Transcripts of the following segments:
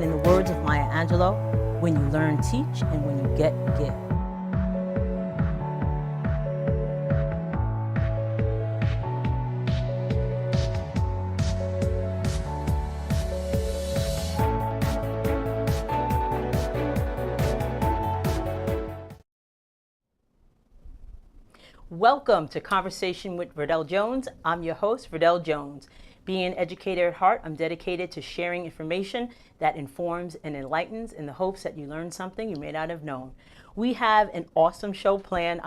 And in the words of Maya Angelou, when you learn, teach, and when you get, give. Welcome to Conversation with Verdel Jones. I'm your host, Verdel Jones. Being an educator at heart, I'm dedicated to sharing information that informs and enlightens in the hopes that you learn something you may not have known. We have an awesome show planned.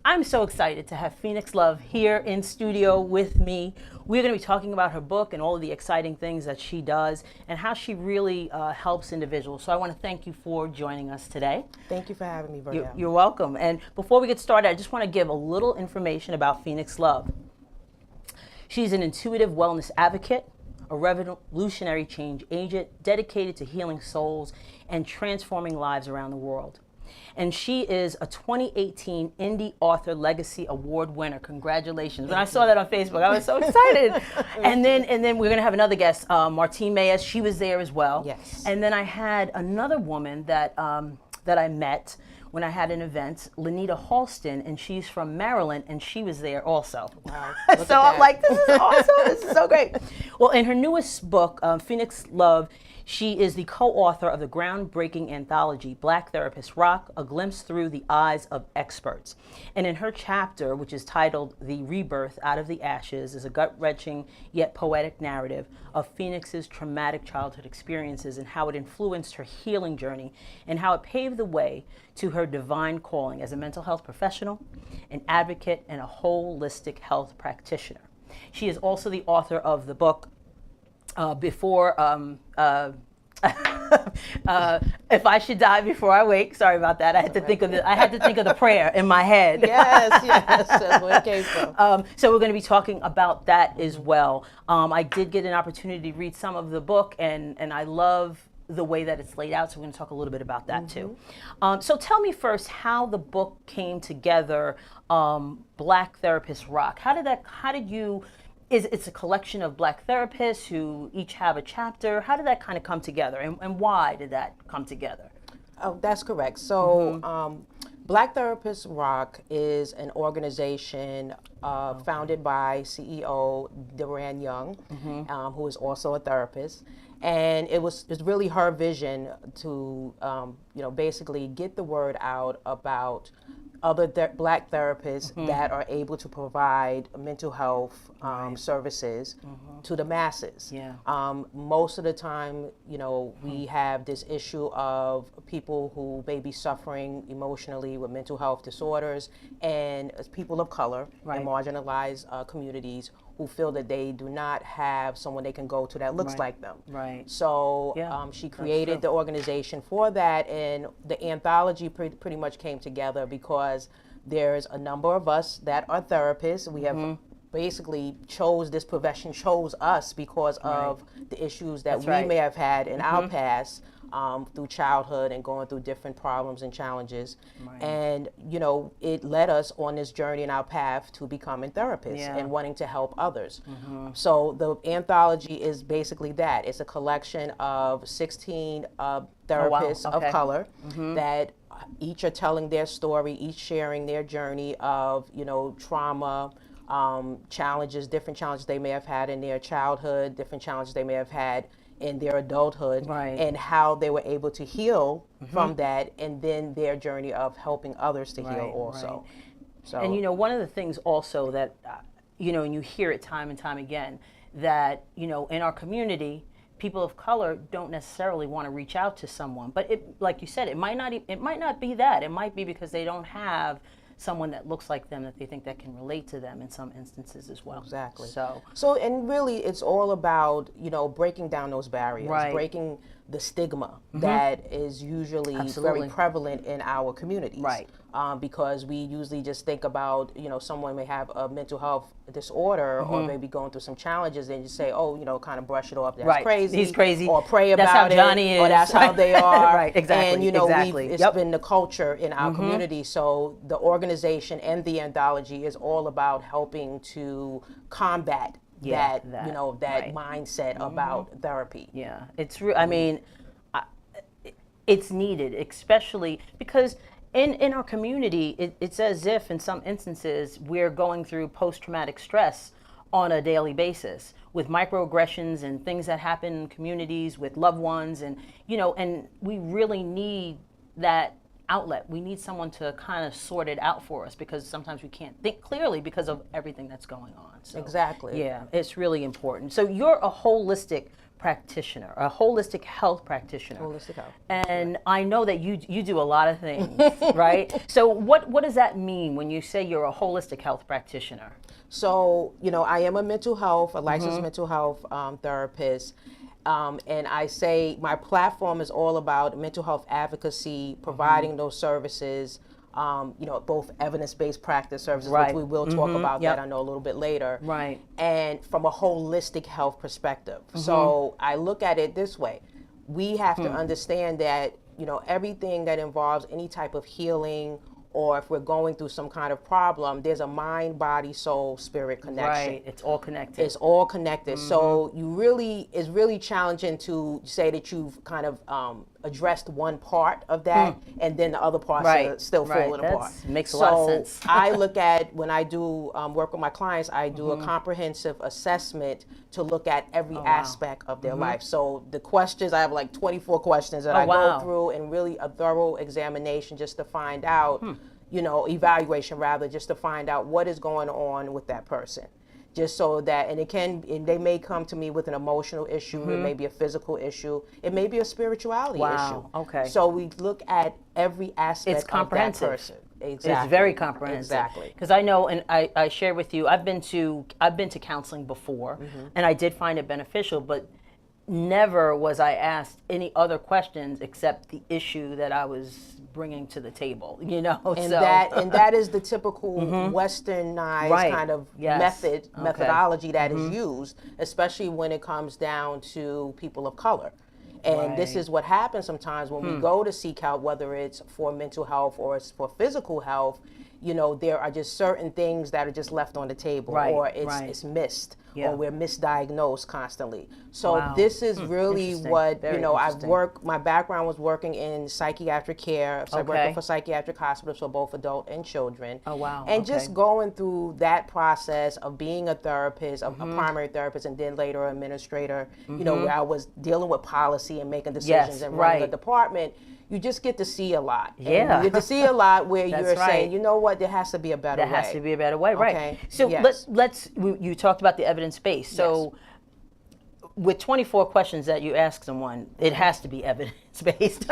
I'm so excited to have Phoenix Love here in studio with me. We're going to be talking about her book and all of the exciting things that she does and how she really helps individuals. So I want to thank you for joining us today. Thank you for having me, Verdel. You're welcome. And before we get started, I just want to give a little information about Phoenix Love. She's an intuitive wellness advocate, a revolutionary change agent dedicated to healing souls and transforming lives around the world. And she is a 2018 Indie Author Legacy Award winner. Congratulations. When I saw that on Facebook, I was so excited. and then we're going to have another guest, Martine Mayes. She was there as well. Yes. And then I had another woman that I met when I had an event, Lenita Halston, and she's from Maryland, and she was there also. Wow. So I'm like, this is awesome. This is so great. Well, in her newest book, Phoenix Love, she is the co-author of the groundbreaking anthology, Black Therapists Rock, A Glimpse Through the Eyes of Experts. And in her chapter, which is titled The Rebirth Out of the Ashes, is a gut-wrenching yet poetic narrative of Phoenix's traumatic childhood experiences and how it influenced her healing journey and how it paved the way to her divine calling as a mental health professional, an advocate, and a holistic health practitioner. She is also the author of the book, If I Should Die Before I Wake. Sorry about that. I had to think of the prayer in my head. Yes, that's where it came from. So we're going to be talking about that as well. I did get an opportunity to read some of the book, and I love the way that it's laid out. So we're going to talk a little bit about that too. So tell me first how the book came together. Black Therapists Rock. It's a collection of Black therapists who each have a chapter. How did that kind of come together, and why did that come together? Oh, that's correct. So Black Therapists Rock is an organization founded by CEO Duran Young, who is also a therapist. And it's really her vision to basically get the word out about other Black therapists that are able to provide mental health services to the masses. Yeah. Most of the time, we have this issue of people who may be suffering emotionally with mental health disorders, and as people of color and marginalized communities who feel that they do not have someone they can go to that looks like them. Right. So she created the organization for that, and the anthology pretty much came together because there's a number of us that are therapists. We have basically this profession chose us because of the issues that we may have had in our past through childhood and going through different problems and challenges. And, it led us on this journey in our path to becoming therapists and wanting to help others. So the anthology is basically that. It's a collection of 16 therapists of color that each are telling their story, each sharing their journey of, trauma, challenges, different challenges they may have had in their childhood, different challenges they may have had in their adulthood, and how they were able to heal from that, and then their journey of helping others to heal also. So, and one of the things also that, and you hear it time and time again, that, in our community, people of color don't necessarily want to reach out to someone. But like you said, it might not be that. It might be because they don't have someone that looks like them that they think that can relate to them in some instances as well. Exactly. So and really it's all about, breaking down those barriers, breaking the stigma that is usually very prevalent in our communities. Because we usually just think about, someone may have a mental health disorder or maybe going through some challenges, and you say, kind of brush it off. That's crazy. He's crazy. Or pray that's about how Johnny it. Is. Or that's how they are. Exactly. And, it's been the culture in our community. So the organization and the anthology is all about helping to combat that mindset about therapy. Yeah, it's I mean, It's needed, especially because in our community, it's as if in some instances we're going through post-traumatic stress on a daily basis with microaggressions and things that happen in communities with loved ones, and and we really need that outlet. We need someone to kind of sort it out for us because sometimes we can't think clearly because of everything that's going on. So, Exactly. yeah, it's really important. So you're a holistic practitioner, a holistic health practitioner. Holistic health. And I know that you do a lot of things, right? So what does that mean when you say you're a holistic health practitioner? So, I am a mental health, a licensed mental health therapist. And I say my platform is all about mental health advocacy, providing those services, both evidence-based practice services, Right. which we will talk about Yep. that I know a little bit later. Right. And from a holistic health perspective. So I look at it this way. We have to understand that, everything that involves any type of healing, or if we're going through some kind of problem, there's a mind, body, soul, spirit connection. Right. It's all connected. It's all connected. So it's really challenging to say that you've kind of addressed one part of that, and then the other parts are still falling apart. Makes a lot of sense. I look at, when I do work with my clients, I do a comprehensive assessment to look at every aspect of their life. So the questions, I have like 24 questions that I go through, and really a thorough examination just to find out, evaluation rather, just to find out what is going on with that person. Just so that, and they may come to me with an emotional issue, it may be a physical issue, it may be a spirituality issue. Okay. So we look at every aspect It's comprehensive. of that person. Exactly. It's very comprehensive. Exactly. Because I know, and I shared with you, I've been to counseling before, and I did find it beneficial, but never was I asked any other questions except the issue that I was bringing to the table, And that is the typical westernized kind of methodology that is used, especially when it comes down to people of color. And this is what happens sometimes when we go to seek help, whether it's for mental health or it's for physical health. There are just certain things that are just left on the table, or it's missed, or we're misdiagnosed constantly. So this is really what, I've worked, my background was working in psychiatric care, so working for psychiatric hospitals for both adult and children. Oh, wow. And just going through that process of being a therapist, a primary therapist, and then later an administrator, where I was dealing with policy and making decisions and running a department. You just get to see a lot. Yeah. And you get to see a lot where you're right. saying, you know what, there has to be a better way. There has to be a better way, right. Okay. So you talked about the evidence base. So with 24 questions that you ask someone, it has to be evidence based.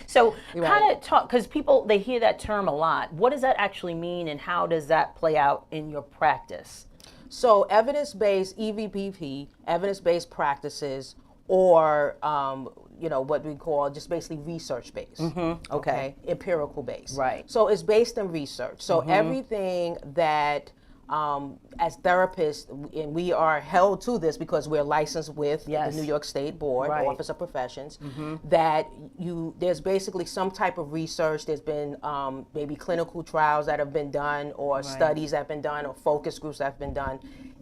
So kind of talk, because people, they hear that term a lot. What does that actually mean, and how does that play out in your practice? So evidence-based, EVPP, evidence-based practices, or what we call just basically research-based, okay, empirical-based. Right. So it's based in research. So everything that, as therapists, and we are held to this because we're licensed with the New York State Board, Office of Professions, that there's basically some type of research. There's been maybe clinical trials that have been done, or studies that have been done, or focus groups that have been done.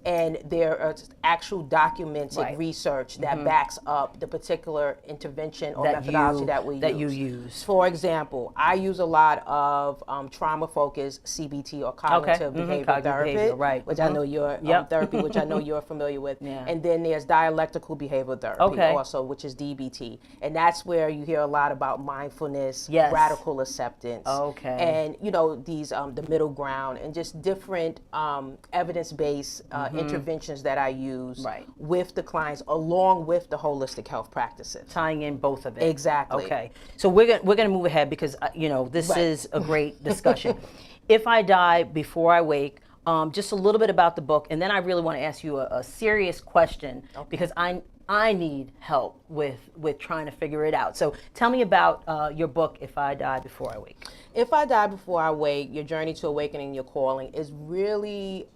And there are actual documented research that backs up the particular intervention or methodology that you use. For example, I use a lot of trauma-focused CBT, or cognitive behavioral therapy, which I know you're therapy, which I know you're familiar with. And then there's dialectical behavioral therapy also, which is DBT, and that's where you hear a lot about mindfulness, radical acceptance, and these the middle ground, and just different evidence-based interventions that I use with the clients, along with the holistic health practices, tying in both of it. Exactly. Okay, so we're gonna move ahead because this is a great discussion. If I Die Before I Wake, just a little bit about the book, and then I really want to ask you a serious question because I need help with trying to figure it out. So tell me about your book, If I Die Before I Wake. If I Die Before I Wake, Your Journey to Awakening Your Calling is really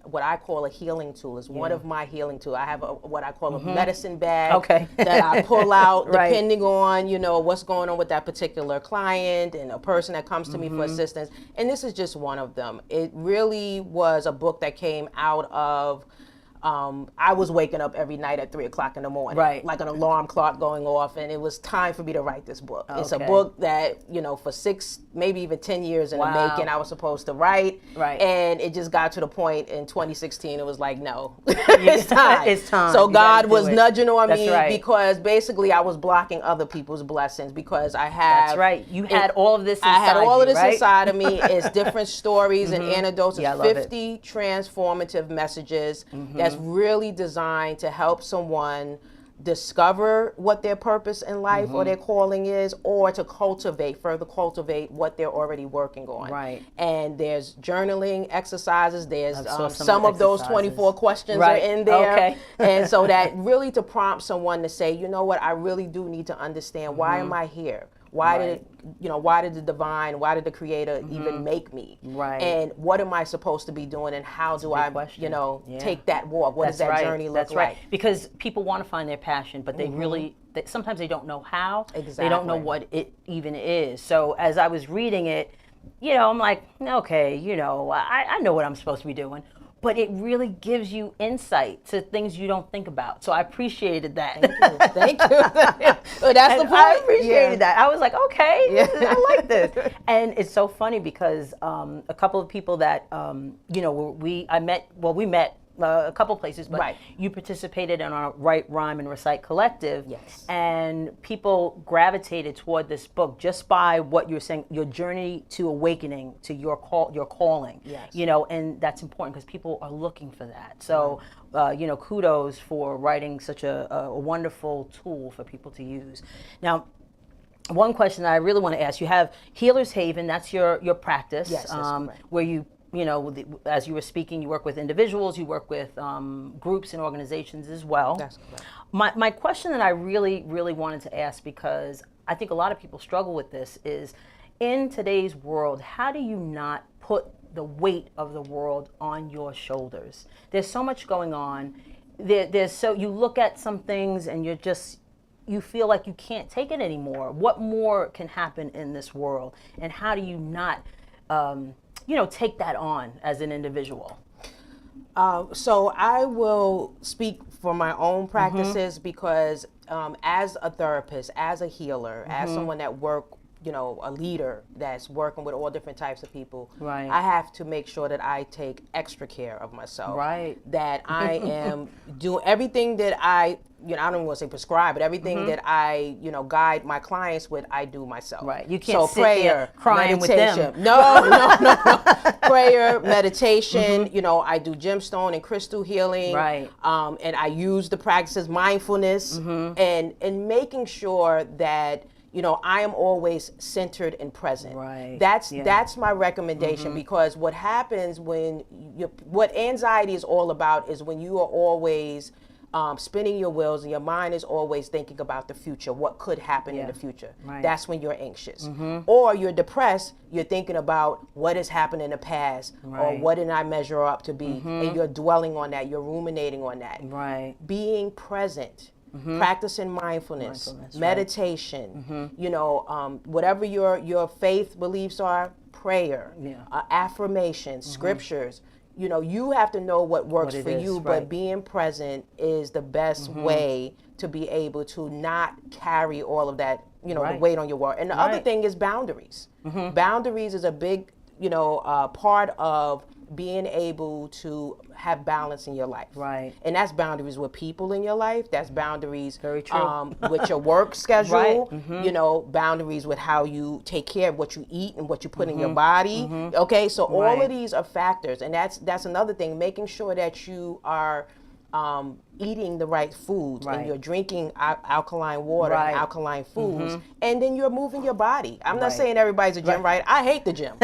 what I call a healing tool. It's one of my healing tools. I have what I call a medicine bag that I pull out depending on, what's going on with that particular client and a person that comes to me for assistance. And this is just one of them. It really was a book that came out of I was waking up every night at 3:00 in the morning, Right. like an alarm clock going off, and it was time for me to write this book. It's a Okay. book that, for 6, maybe even 10 years in the Wow. making, I was supposed to write. Right. And it just got to the point in 2016, it was like, no, it's time. It's time. So You God gotta do was it. nudging on That's me right. because basically I was blocking other people's blessings because I have. That's right. You had all of this inside I had all of you, this right? inside of me. It's different stories and anecdotes. Yeah, I It's love it. 50 transformative messages that's really designed to help someone discover what their purpose in life or their calling is, or to further cultivate what they're already working on. Right. And there's journaling exercises. There's I saw some of those exercises. 24 questions Right. are in there. Okay. And so that really to prompt someone to say, you know what, I really do need to understand, why am I here? Why did the divine, why did the creator even make me? Right. And what am I supposed to be doing, and how do I, question. Yeah. take that walk? What does that journey look That's like? right. Because people want to find their passion, but they really, sometimes they don't know how. Exactly. They don't know what it even is. So as I was reading it, I'm like, okay, I know what I'm supposed to be doing. But it really gives you insight to things you don't think about. So I appreciated that. Thank you. Well, that's the point. I appreciated that. I was like, okay, I like this. And it's so funny because a couple of people that, we met a couple places, but Right. you participated in our Write, Rhyme, and Recite collective. Yes. And people gravitated toward this book just by what you're saying, your journey to awakening to your calling. Yes. And that's important because people are looking for that. So, kudos for writing such a wonderful tool for people to use. Now, one question that I really want to ask, you have Healer's Haven, that's your practice. Yes, that's correct. Where you, as you were speaking, you work with individuals, you work with groups and organizations as well. That's correct. My question that I really, really wanted to ask, because I think a lot of people struggle with this, is in today's world, how do you not put the weight of the world on your shoulders? There's so much going on. You look at some things and you feel like you can't take it anymore. What more can happen in this world? And how do you not, take that on as an individual? So I will speak for my own practices because as a therapist, as a healer, as someone that a leader that's working with all different types of people, Right. I have to make sure that I take extra care of myself. Right. That I am doing everything that I don't even want to say prescribe, but everything that I, guide my clients with, I do myself. Right. You can't sit prayer, there crying with meditation. them. No. Prayer, meditation, I do gemstone and crystal healing. Right. And I use the practices, mindfulness, and making sure that I am always centered and present. Right. That's my recommendation, because what happens when what anxiety is all about is when you are always spinning your wheels and your mind is always thinking about the future, what could happen in the future. Right. That's when you're anxious. Or you're depressed, you're thinking about what has happened in the past, or Right. what did I measure up to be, and you're dwelling on that, you're ruminating on that. Right. Being present, practicing mindfulness, meditation, whatever your faith beliefs are, prayer, affirmations, scriptures. You have to know what works What for it is, you, right. but being present is the best way to be able to not carry all of that, the Right. weight on your world. And the other Right. thing is boundaries. Boundaries is a big, part of being able to have balance in your life. Right. And that's boundaries with people in your life. That's boundaries Very true. with your work schedule. Right. Boundaries with how you take care of what you eat and what you put in your body. Okay, so all Right. of these are factors, and that's another thing. Making sure that you are eating the right foods, Right. and you're drinking alkaline water Right. and alkaline foods, and then you're moving your body. I'm not Right. saying everybody's a gym rat. I hate the gym,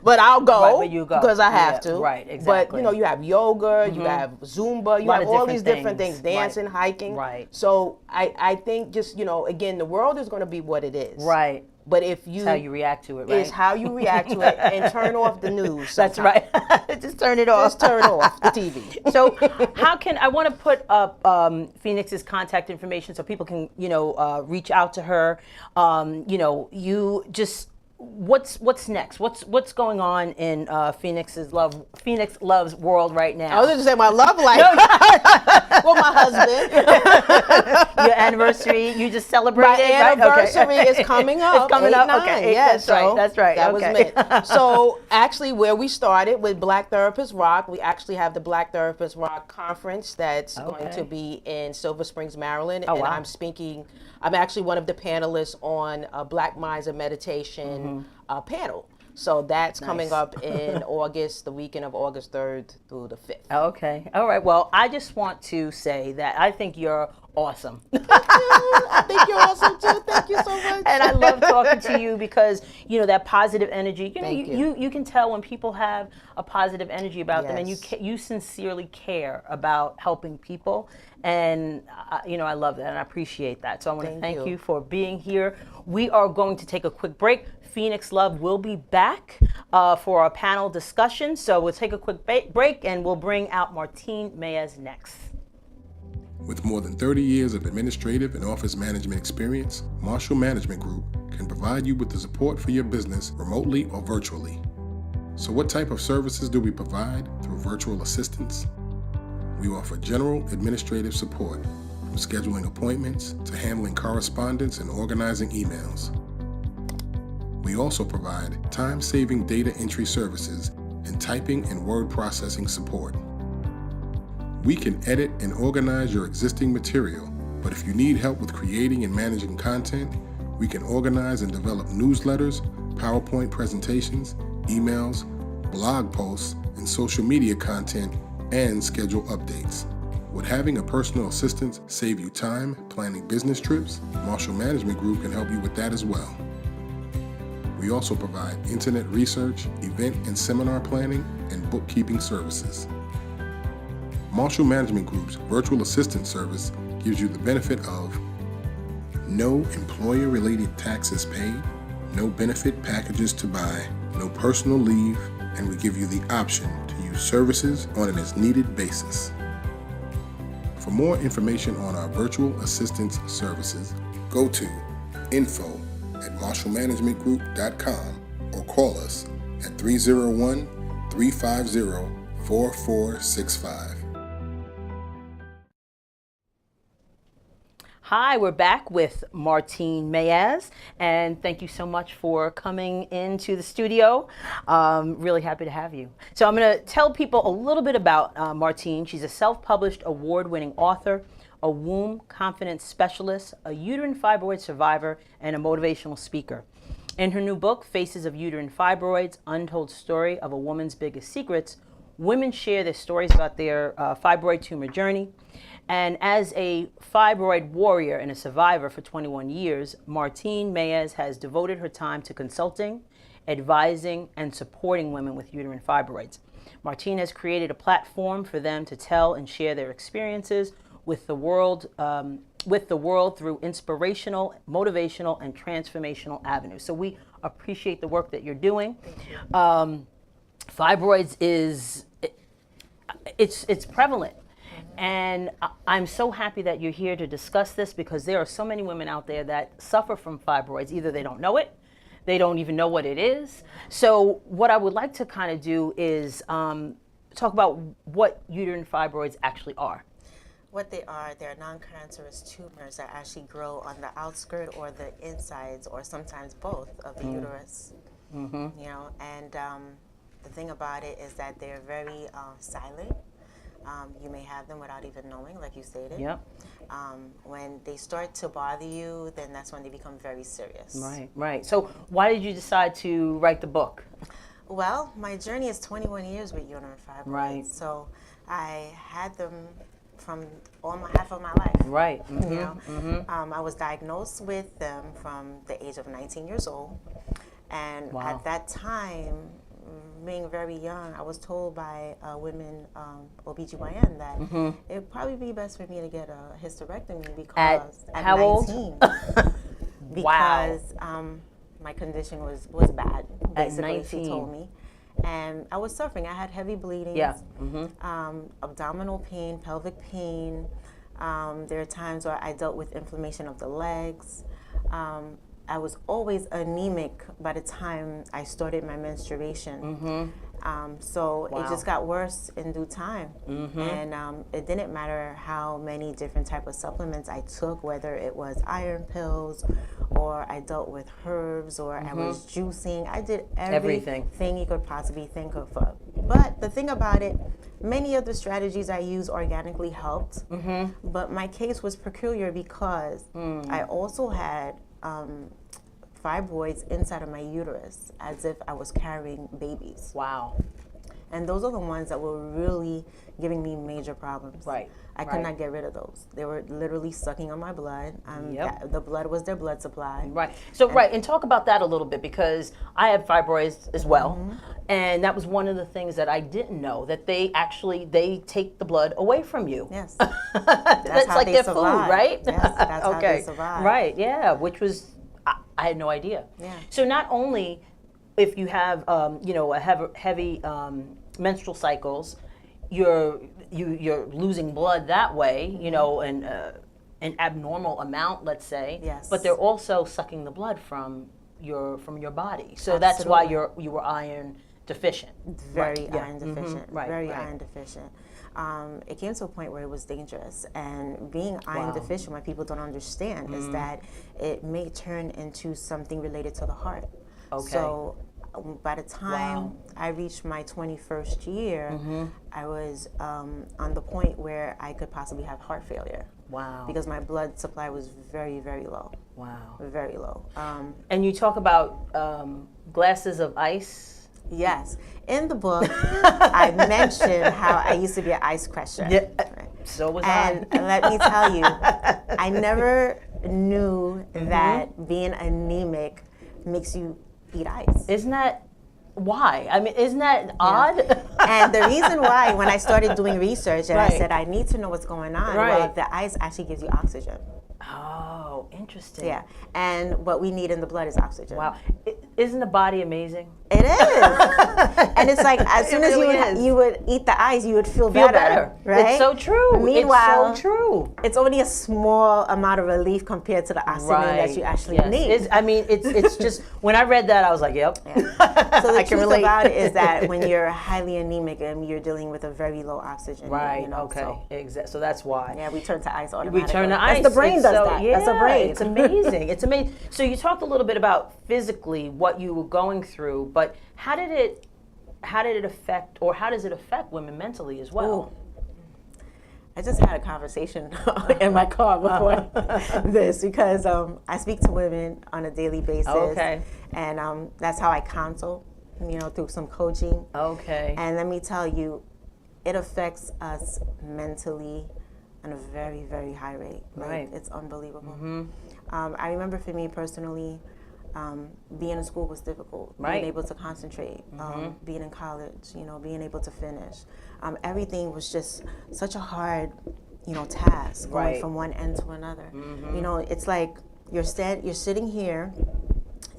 but I'll go, Right, but you go. because I have Yeah, to. right, exactly. But you have yoga, you have Zumba, you Lot have of all different these different things. things, dancing, Right. hiking. Right. So I think just again, the world is going to be what it is. Right. But if you It's how you react to it, right? is how you react to it, and turn off the news. That's sometimes. right. Just turn it off. Just turn off the TV. So I want to put up Phoenix's contact information so people can, reach out to her. what's next? What's going on in Phoenix Love's world right now? I was going to say my love life with my husband. Your anniversary, you just celebrated. My anniversary is coming up. It's coming up. 8/9. Okay, Yes, that's right. That okay. was me. So actually, where we started with Black Therapists Rock, we actually have the Black Therapists Rock conference that's going to be in Silver Springs, Maryland, and wow. I'm speaking. I'm actually one of the panelists on a Black Minds of Meditation panel. So that's coming up in August, the weekend of August 3rd through the 5th. Okay. All right. Well, I just want to say that I think you're awesome. I think you're awesome too. Thank you so much. And I love talking to you because, you know, that positive energy, you know, Thank you can tell when people have a positive energy about them, and you sincerely care about helping people. And, you know, I love that and I appreciate that. So I want to thank you for being here. We are going to take a quick break. Phoenix Love will be back for our panel discussion. So we'll take a quick break and we'll bring out Martine Mayes next. With more than 30 years of administrative and office management experience, Marshall Management Group can provide you with the support for your business remotely or virtually. So what type of services do we provide through virtual assistants? We offer general administrative support, from scheduling appointments to handling correspondence and organizing emails. We also provide time-saving data entry services and typing and word processing support. We can edit and organize your existing material, but if you need help with creating and managing content, we can organize and develop newsletters, PowerPoint presentations, emails, blog posts, and social media content, and schedule updates. Would having a personal assistant save you time planning business trips? Marshall Management Group can help you with that as well. We also provide internet research, event and seminar planning, and bookkeeping services. Marshall Management Group's virtual assistant service gives you the benefit of no employer-related taxes paid, no benefit packages to buy, no personal leave, and we give you the option to use services on an as-needed basis. For more information on our virtual assistance services, go to info@marshallmanagementgroup.com or call us at 301-350-4465. Hi, we're back with Martine Mayes, and thank you so much for coming into the studio. Really happy to have you. So I'm going to tell people a little bit about Martine. She's a self-published, award-winning author, a womb confidence specialist, a uterine fibroid survivor, and a motivational speaker. In her new book, Faces of Uterine Fibroids, Untold Story of a Woman's Biggest Secrets, women share their stories about their fibroid tumor journey. And as a fibroid warrior and a survivor for 21 years, Martine Mayes has devoted her time to consulting, advising, and supporting women with uterine fibroids. Martine has created a platform for them to tell and share their experiences with the world through inspirational, motivational, and transformational avenues. So we appreciate the work that you're doing. Fibroids it's prevalent. And I'm so happy that you're here to discuss this, because there are so many women out there that suffer from fibroids. Either they don't know it, they don't even know what it is. So what I would like to kind of do is talk about what uterine fibroids actually are. What they are, they're non-cancerous tumors that actually grow on the outskirt or the insides, or sometimes both, of the uterus. You know, and the thing about it is that they're very silent. You may have them without even knowing, like you stated. Yep. When they start to bother you, then that's when they become very serious. Right, right. So why did you decide to write the book? Well, my journey is 21 years with uterine fibroids. Right. So I had them from half of my life. Right. You know, I was diagnosed with them from the age of 19 years old, and at that time, being very young, I was told by a women OBGYN that it would probably be best for me to get a hysterectomy because at how 19, old? because my condition was bad. Basically, at 19. she told me. And I was suffering. I had heavy bleeding, abdominal pain, pelvic pain. There are times where I dealt with inflammation of the legs. I was always anemic by the time I started my menstruation. So it just got worse in due time. And it didn't matter how many different type of supplements I took, whether it was iron pills or I dealt with herbs or I was juicing. I did everything you could possibly think of. But the thing about it, many of the strategies I used organically helped, but my case was peculiar because I also had fibroids inside of my uterus, as if I was carrying babies. Wow. And those are the ones that were really giving me major problems. Right. I could not get rid of those. They were literally sucking on my blood. The blood was their blood supply. Right. So, and talk about that a little bit, because I have fibroids as well. And that was one of the things that I didn't know, that they take the blood away from you. Yes. That's how like they their survive. food, right? Yes, that's how they survive. Right, yeah, which was, I had no idea. Yeah. So not only if you have, a heavy menstrual cycles, you're losing blood that way, and an abnormal amount, let's say. Yes. But they're also sucking the blood from your body. So that's why you were iron deficient. Very iron deficient. Right. Very iron deficient. It came to a point where it was dangerous. And being iron deficient, what people don't understand is that it may turn into something related to the heart. Okay. So by the time I reached my 21st year, I was on the point where I could possibly have heart failure. Wow. Because my blood supply was very, very low. Wow. Very low. And you talk about glasses of ice. Yes. In the book, I mentioned how I used to be an ice crusher. Yeah. So was and I. let me tell you, I never knew that being anemic makes you eat ice. Isn't that why? I mean, isn't that odd? And the reason why, when I started doing research and I Right. said I need to know what's going on, Right. well, the ice actually gives you oxygen. Oh, interesting. Yeah. And what we need in the blood is oxygen. Wow. Isn't the body amazing? It is. And it's like, as soon as really is. you would eat the ice, you would feel Feel better. Right? It's so true. Meanwhile, it's so true. it's only a small amount of relief compared to the oxygen that you actually need. It's just, when I read that, I was like, yep. So the I can truth relate. about it is that when you're highly anemic and you're dealing with a very low oxygen. Right, So, exactly. So that's why. yeah, we turn to ice automatically. We turn to ice. That's the brain It's does so- that. Yeah, That's the brain. It's amazing. It's amazing. So you talked a little bit about physically what you were going through, but how did it affect, or how does it affect women mentally as well? Ooh. I just had a conversation in my car before this because I speak to women on a daily basis. Okay. And that's how I counsel, through some coaching. Okay. And let me tell you, it affects us mentally on a very, very high rate. Right. It's unbelievable. I remember for me personally, being in school was difficult. Right. Being able to concentrate, being in college, being able to finish. Everything was just such a hard, task going Right. from one end to another. It's like you're sitting here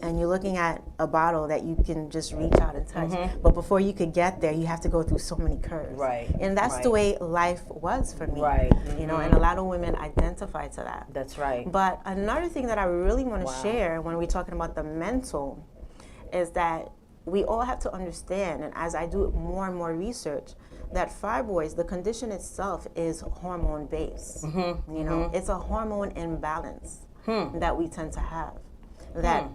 and you're looking at a bottle that you can just reach out and touch. But before you could get there, you have to go through so many curves. Right. And that's the way life was for me. Right. And a lot of women identify to that. That's right. But another thing that I really want to share when we're talking about the mental is that we all have to understand, and as I do more and more research, that fibroids, the condition itself is hormone based. It's a hormone imbalance that we tend to have that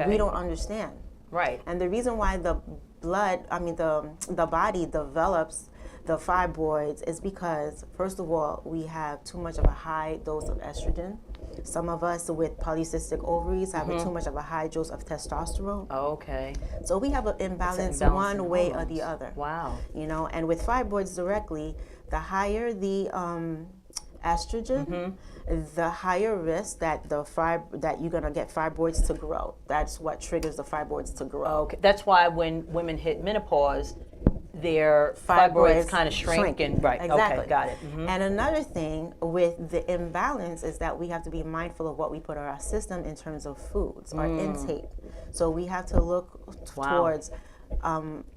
we don't understand. Right. And the reason why the body develops the fibroids is because, first of all, we have too much of a high dose of estrogen. Some of us with polycystic ovaries have too much of a high dose of testosterone. Okay. So we have an imbalance imbalance one in way or hormones. the other. Wow. And with fibroids directly, the higher the estrogen, the higher risk that that you're gonna get fibroids to grow. That's what triggers the fibroids to grow. Okay. That's why when women hit menopause, their fibroids kind of shrink. And right. Exactly. Okay. Got it. And another thing with the imbalance is that we have to be mindful of what we put in our system in terms of foods, our intake. So we have to look towards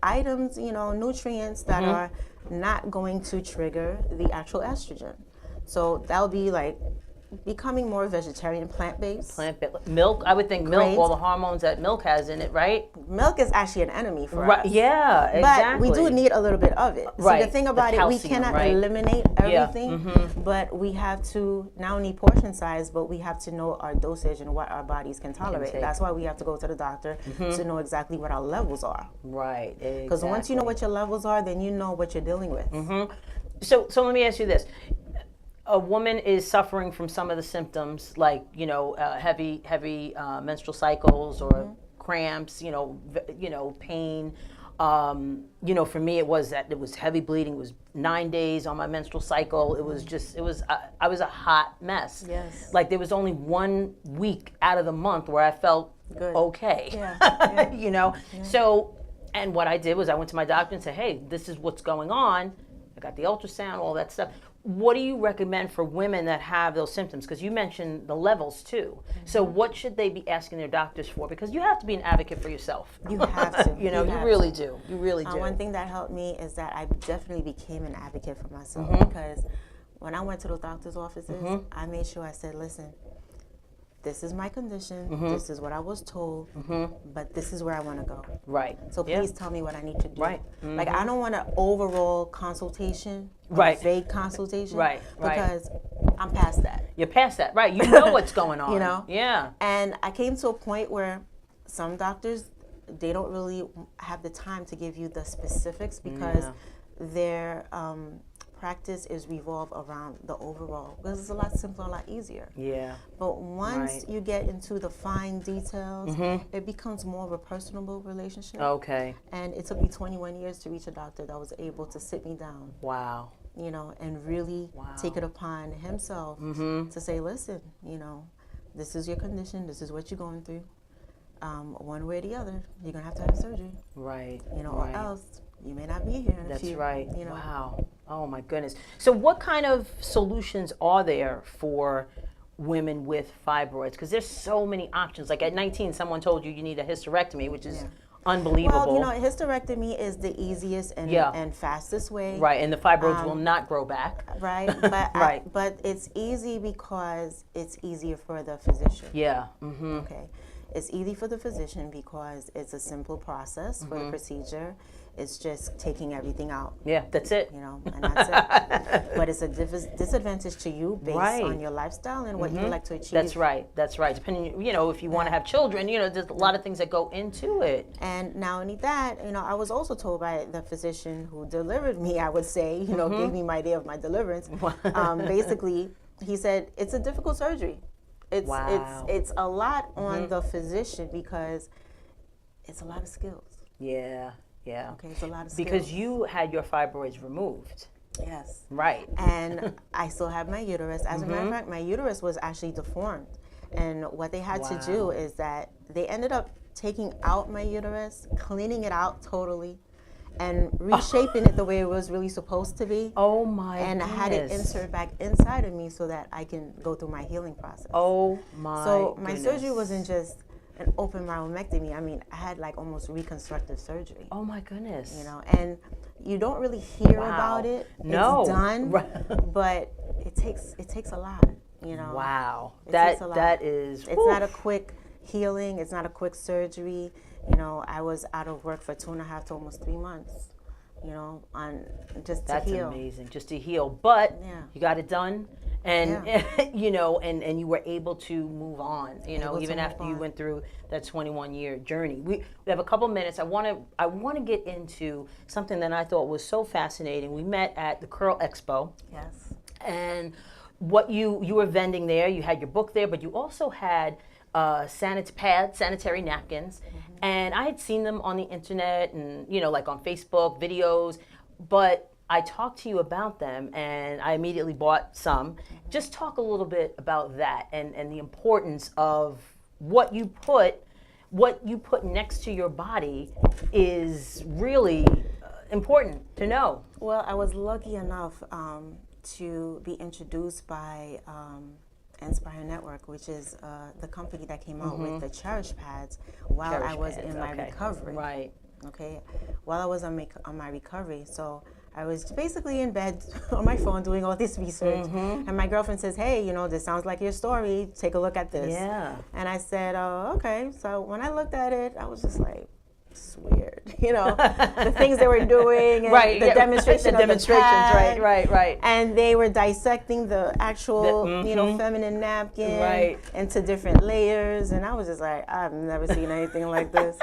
items, nutrients that are not going to trigger the actual estrogen. So that'll be like becoming more vegetarian, plant-based. Milk, I would think milk, Grains. all the hormones that milk has in it, right? Milk is actually an enemy for Right. us. Yeah, exactly. But we do need a little bit of it. Right. So the thing The about it, we calcium, cannot right. eliminate Yeah. everything, but we have to not only portion size, but we have to know our dosage and what our bodies can tolerate. take. That's why we have to go to the doctor to know exactly what our levels are. Right. Because once you know what your levels are, then you know what you're dealing with. So let me ask you this. A woman is suffering from some of the symptoms, like, heavy menstrual cycles or cramps, pain. For me, it was heavy bleeding. It was 9 days on my menstrual cycle. It was I was a hot mess. Yes. Like, there was only 1 week out of the month where I felt Good. okay. Yeah. So, and what I did was I went to my doctor and said, hey, this is what's going on. I got the ultrasound, all that stuff. What do you recommend for women that have those symptoms? Because you mentioned the levels too. So what should they be asking their doctors for? Because you have to be an advocate for yourself. You have to. You have really to. do. You really do. One thing that helped me is that I definitely became an advocate for myself Mm-hmm. because when I went to the doctor's offices, I made sure I said, listen, this is my condition, Mm-hmm. this is what I was told, but this is where I want to go. Right. So Yeah. please tell me what I need to do. Right. Like, I don't want an overall consultation, a Right. vague consultation, Right. because I'm past that. You're past that. Right. You know what's going on. You know? Yeah. And I came to a point where some doctors, they don't really have the time to give you the specifics because their practice is revolved around the overall. Because it's a lot simpler, a lot easier. Yeah. But once Right. you get into the fine details, it becomes more of a personable relationship. Okay. And it took me 21 years to reach a doctor that was able to sit me down, Wow. and really take it upon himself to say, listen, this is your condition, this is what you're going through. One way or the other, you're going to have surgery. Right. Or else you may not be here in a That's few, right. Wow. Oh my goodness. So what kind of solutions are there for women with fibroids? Because there's so many options. Like at 19, someone told you need a hysterectomy, which is unbelievable. Well, hysterectomy is the easiest and fastest way. Right, and the fibroids will not grow back. Right, but Right. but it's easy because it's easier for the physician. Yeah. Mm-hmm. Okay, it's easy for the physician because it's a simple process for the procedure. It's just taking everything out. Yeah, that's it. And that's it. But it's a disadvantage to you based on your lifestyle and what you would like to achieve. That's right. That's right. Depending, if you want to have children, there's a lot of things that go into it. And not only that, I was also told by the physician who delivered me, I would say, gave me my day of my deliverance. Basically, he said, it's a difficult surgery. It's a lot on the physician because it's a lot of skills. Yeah. Yeah. Okay, it's a lot of skills. Because you had your fibroids removed. Yes. Right. And I still have my uterus. As a matter of fact, my uterus was actually deformed. And what they had to do is that they ended up taking out my uterus, cleaning it out totally, and reshaping it the way it was really supposed to be. Oh my And goodness. I had it insert back inside of me so that I can go through my healing process. Oh my So my goodness. surgery wasn't just an open myomectomy. I mean, I had like almost reconstructive surgery. Oh my goodness. And you don't really hear about it. No. It's done, but it takes a lot. Wow. It takes a lot. That is. It's not a quick healing. It's not a quick surgery. I was out of work for 2.5 to almost 3 months. On just to heal. That's amazing, just to heal. But Yeah. you got it done, and and you were able to move on. Even after you went through that 21-year journey. We have a couple minutes. I want to get into something that I thought was so fascinating. We met at the Curl Expo. Yes. And what you were vending there. You had your book there, but you also had sanitary napkins, and I had seen them on the internet and like on Facebook videos, but I talked to you about them and I immediately bought some. Just talk a little bit about that and the importance of what you put next to your body is really important to know. Well, I was lucky enough to be introduced by Inspire Network, which is the company that came out with the Cherish pads while I was in my recovery. Right. Okay, while I was on my recovery, so I was basically in bed on my phone doing all this research, and my girlfriend says, "Hey, this sounds like your story. Take a look at this." Yeah. And I said, "Oh, okay." So when I looked at it, I was just like, "It's weird," the things they were doing, and Right. the demonstration, the demonstrations. pad. Right. And they were dissecting the actual, feminine napkin Right. into different layers, and I was just like, I've never seen anything like this.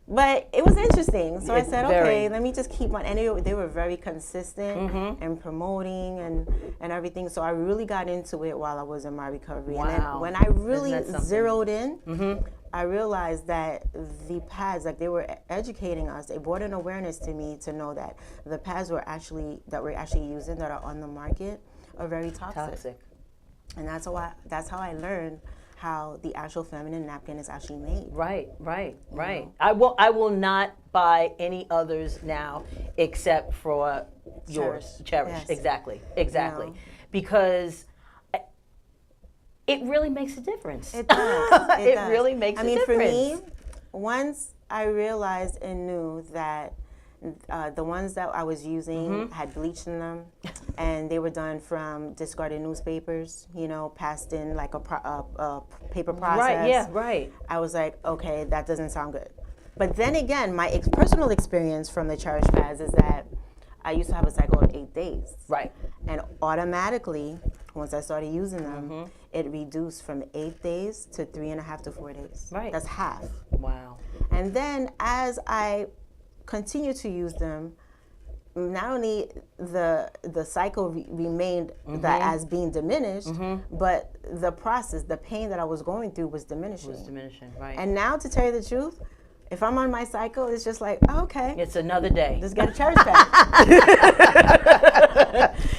But it was interesting, so I said, okay, let me just keep on. And they were very consistent in promoting and everything. So I really got into it while I was in my recovery. Wow. And then when I really zeroed in, I realized that the pads, like they were educating us, they brought an awareness to me to know that the pads we're actually using that are on the market are very toxic. And that's how I learned how the actual feminine napkin is actually made. Right. I will not buy any others now except for yours. Cherish. Yes. Exactly. Because it really makes a difference. It does. It does. Really makes a difference. For me, once I realized and knew that the ones that I was using had bleach in them, and they were done from discarded newspapers, passed in like a paper process. Right, yeah, right. I was like, okay, that doesn't sound good. But then again, my personal experience from the Cherish pads is that I used to have a cycle of 8 days. Right. And automatically, once I started using them, it reduced from 8 days to 3.5 to 4 days. Right. That's half. Wow. And then as I continue to use them, not only the cycle remained that as being diminished, but the process, the pain that I was going through was diminishing. Right. And now, to tell you the truth, if I'm on my cycle, it's just like, oh, okay. It's another day. Just get a Cherish pad.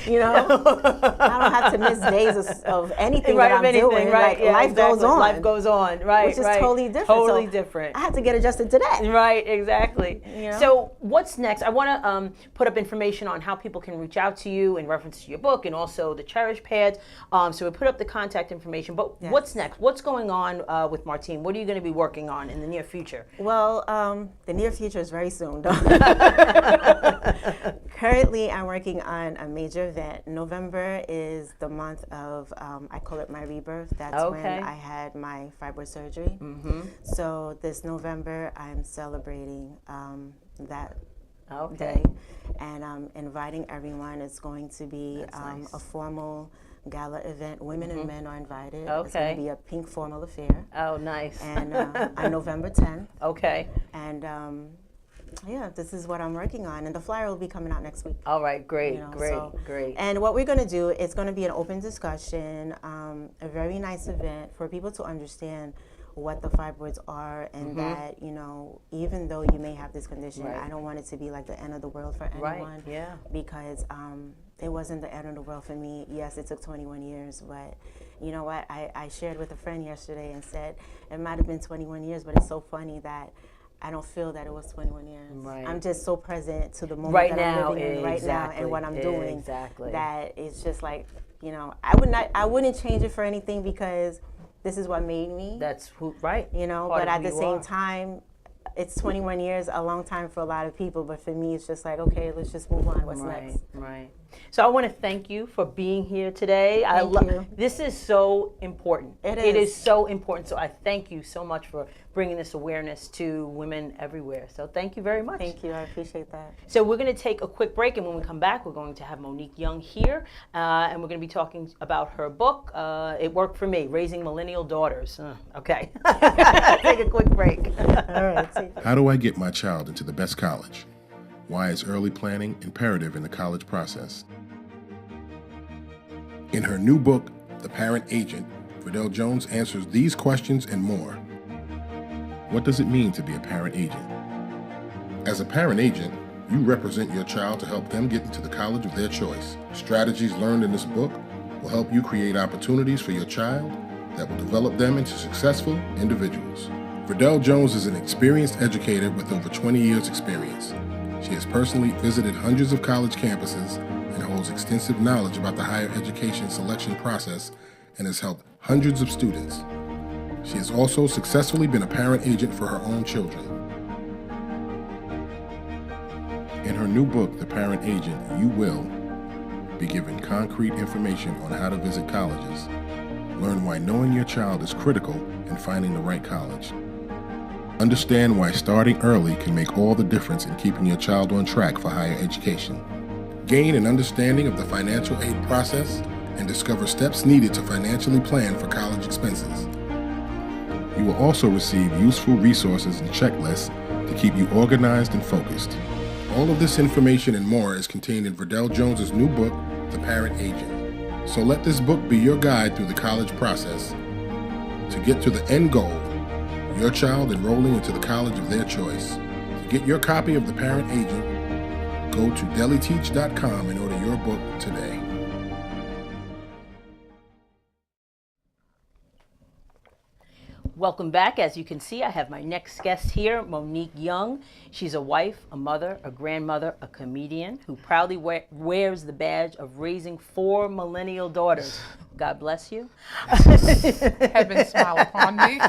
I don't have to miss days of anything that I'm doing. Right. Like, life goes on. Life goes on. Right. Which is totally different. Totally So different. I had to get adjusted to that. Right, exactly. know? So what's next? I want to put up information on how people can reach out to you in reference to your book and also the Cherish pads. So we put up the contact information. But what's next? What's going on with Martine? What are you going to be working on in the near future? Well, the near future is very soon, though. Currently, I'm working on a major event. November is the month of, I call it my rebirth. That's when I had my fibroid surgery. So this November, I'm celebrating that day. And I'm inviting everyone. It's going to be a formal gala event. Women and men are invited. It's going to be a pink formal affair. Oh, nice. And on November 10th. Okay. And this is what I'm working on. And the flyer will be coming out next week. All right, great. And what we're going to do, it's going to be an open discussion, a very nice event for people to understand what the fibroids are, and that, even though you may have this condition, I don't want it to be like the end of the world for anyone. Because it wasn't the end of the world for me. Yes, it took 21 years, but you know what? I shared with a friend yesterday and said it might have been 21 years, but it's so funny that I don't feel that it was 21 years. I'm just so present to the moment that I'm living in right now and what I'm doing. That it's just like, I wouldn't change it for anything, because this is what made me. That's who, but at the same time, it's 21 years, a long time for a lot of people, but for me, it's just like, okay, let's just move on. What's next? Right. So I want to thank you for being here today. Thank you. This is so important. It It is so important. So I thank you so much for bringing this awareness to women everywhere. So thank you very much. Thank you. I appreciate that. So we're going to take a quick break, and when we come back, we're going to have Monique Young here, and we're going to be talking about her book, It Worked for Me, Raising Millennial Daughters. Okay. Take a quick break. All right. How do I get my child into the best college? Why is early planning imperative in the college process? In her new book, The Parent Agent, Verdel Jones answers these questions and more. What does it mean to be a parent agent? As a parent agent, you represent your child to help them get into the college of their choice. Strategies learned in this book will help you create opportunities for your child that will develop them into successful individuals. Verdel Jones is an experienced educator with over 20 years' experience. She has personally visited hundreds of college campuses and holds extensive knowledge about the higher education selection process and has helped hundreds of students. She has also successfully been a parent agent for her own children. In her new book, The Parent Agent, you will be given concrete information on how to visit colleges, learn why knowing your child is critical in finding the right college, understand why starting early can make all the difference in keeping your child on track for higher education, gain an understanding of the financial aid process, and discover steps needed to financially plan for college expenses. You will also receive useful resources and checklists to keep you organized and focused. All of this information and more is contained in Verdel Jones's new book, The Parent Agent. So let this book be your guide through the college process to get to the end goal, your child enrolling into the college of their choice. To get your copy of The Parent Agent, go to deliteach.com and order your book today. Welcome back. As you can see, I have my next guest here, Monique Young. She's a wife, a mother, a grandmother, a comedian who proudly wears the badge of raising 4 millennial daughters. God bless you. Heaven smile upon me.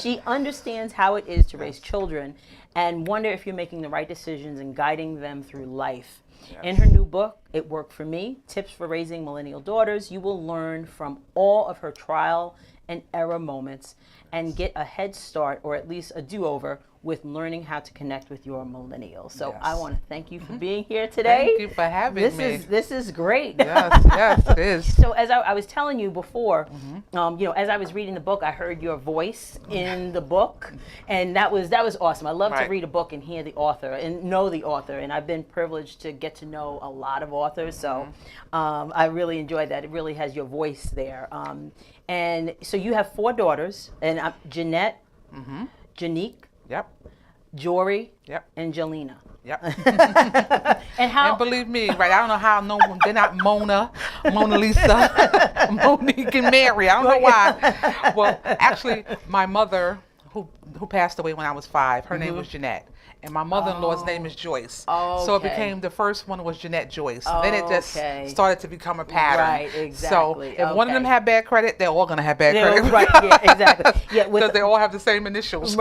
She understands how it is to raise children and wonder if you're making the right decisions and guiding them through life. Yes. In her new book, It Worked For Me, Tips for Raising Millennial Daughters, you will learn from all of her trial and error moments and get a head start, or at least a do-over, with learning how to connect with your millennials. So yes. I want to thank you for being here today. Thank you for having me. This is great. Yes, yes, it is. So as I was telling you before, as I was reading the book, I heard your voice in the book, and that was awesome. I love to read a book and hear the author and know the author, and I've been privileged to get to know a lot of authors, so I really enjoyed that. It really has your voice there. And so you have 4 daughters, and Jeanette, Janique, yep, Jory, yep, and Jelena. Yep. And believe me, right? I don't know how they're not Mona Lisa, Monique, and Mary. I don't know why. Well, actually, my mother, who passed away when I was 5, her name was Jeanette. And my mother-in-law's name is Joyce. Okay. So it became, the first one was Jeanette Joyce. Then it just started to become a pattern. Right, exactly. So if one of them had bad credit, they're all going to have bad credit. Right, yeah, exactly. Yeah, because they all have the same initials.